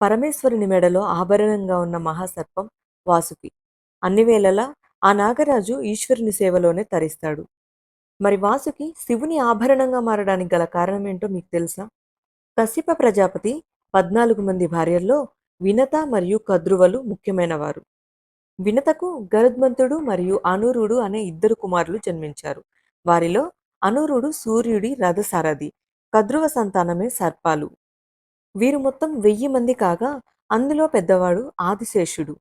పరమేశ్వరుని మెడలో ఆభరణంగా ఉన్న మహాసర్పం వాసుకి. అన్ని వేళలా ఆ నాగరాజు ఈశ్వరుని సేవలోనే తరిస్తాడు. మరి వాసుకి శివుని ఆభరణంగా మారడానికి గల కారణమేంటో మీకు తెలుసా? కశ్యప ప్రజాపతి 14 మంది భార్యల్లో వినత మరియు కద్రువలు ముఖ్యమైనవారు. వినతకు గరుత్మంతుడు మరియు అనూరుడు అనే ఇద్దరు కుమారులు జన్మించారు. వారిలో అనూరుడు సూర్యుడి రథసారథి, కద్రువ సంతానమే సర్పాలు. వీరు మొత్తం 1000 మంది కాగా అందులో పెద్దవాడు ఆదిశేషుడు.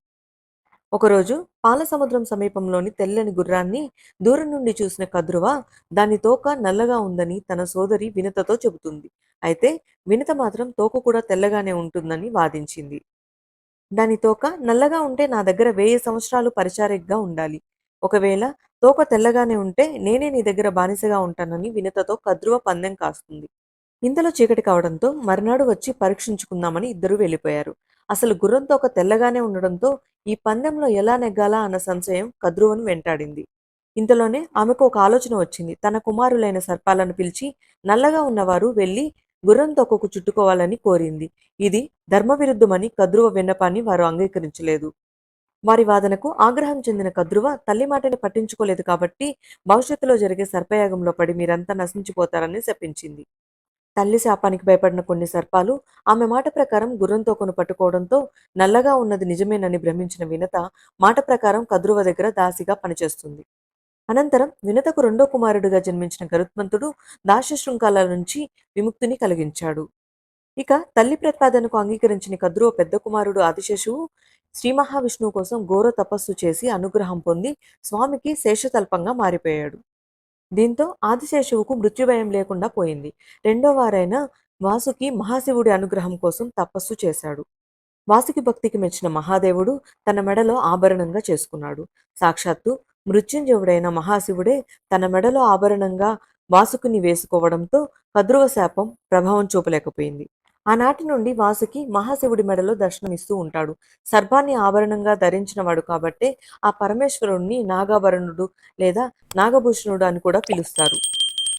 ఒకరోజు పాలసముద్రం సమీపంలోని తెల్లని గుర్రాన్ని దూరం నుండి చూసిన కద్రువ దాని తోక నల్లగా ఉందని తన సోదరి వినతతో చెబుతుంది. అయితే వినత మాత్రం తోక కూడా తెల్లగానే ఉంటుందని వాదించింది. దాని తోక నల్లగా ఉంటే నా దగ్గర 1000 సంవత్సరాలు పరిచారికగా ఉండాలి. ఒకవేళ తోక తెల్లగానే ఉంటే నేనే నీ దగ్గర బానిసగా ఉంటానని వినతతో కద్రువ పందెం కాస్తుంది. ఇంతలో చీకటి కావడంతో మర్నాడు వచ్చి పరీక్షించుకుందామని ఇద్దరూ వెళ్ళిపోయారు. అసలు గుర్రం తోక తెల్లగానే ఉండడంతో ఈ పందెంలో ఎలా నెగ్గాలా అన్న సంశయం కద్రువను వెంటాడింది. ఇంతలోనే ఆమెకు ఒక ఆలోచన వచ్చింది. తన కుమారులైన సర్పాలను పిలిచి నల్లగా ఉన్నవారు వెళ్లి గుర్రం తోకకు చుట్టుకోవాలని కోరింది. ఇది ధర్మవిరుద్ధమని కద్రువ విన్నపాన్ని వారు అంగీకరించలేదు. వారి వాదనకు ఆగ్రహం చెందిన కద్రువ తల్లి మాటని పట్టించుకోలేదు కాబట్టి భవిష్యత్తులో జరిగే సర్పయాగంలో పడి మీరంతా నశించిపోతారని శపించింది. తల్లి శాపానికి భయపడిన కొన్ని సర్పాలు ఆమె మాట ప్రకారం గుర్రం తోకను పట్టుకోవడంతో నల్లగా ఉన్నది నిజమేనని భ్రమించిన వినత మాట ప్రకారం కద్రువ దగ్గర దాసిగా పనిచేస్తుంది. అనంతరం వినతకు రెండో కుమారుడిగా జన్మించిన గరుత్మంతుడు దాస్య శృంఖాల నుంచి విముక్తిని కలిగించాడు. ఇక తల్లి ప్రతిపాదనకు అంగీకరించిన కద్రువ పెద్ద కుమారుడు ఆదిశేషువు శ్రీ మహావిష్ణువు కోసం ఘోర తపస్సు చేసి అనుగ్రహం పొంది స్వామికి శేషతల్పంగా మారిపోయాడు. దీంతో ఆదిశేషువుకు మృత్యుభయం లేకుండా పోయింది. రెండో వారైన వాసుకి మహాశివుడి అనుగ్రహం కోసం తపస్సు చేశాడు. వాసుకి భక్తికి మెచ్చిన మహాదేవుడు తన మెడలో ఆభరణంగా చేసుకున్నాడు. సాక్షాత్తు మృత్యుంజయుడైన మహాశివుడే తన మెడలో ఆభరణంగా వాసుకిని వేసుకోవడంతో కద్రువ శాపం ప్రభావం చూపలేకపోయింది. ఆనాటి నుండి వాసుకి మహాశివుడి మెడలో దర్శనమిస్తూ ఉంటాడు. సర్పాన్ని ఆభరణంగా ధరించినవాడు కాబట్టే ఆ పరమేశ్వరుణ్ణి నాగాభరణుడు లేదా నాగభూషణుడు అని కూడా పిలుస్తారు.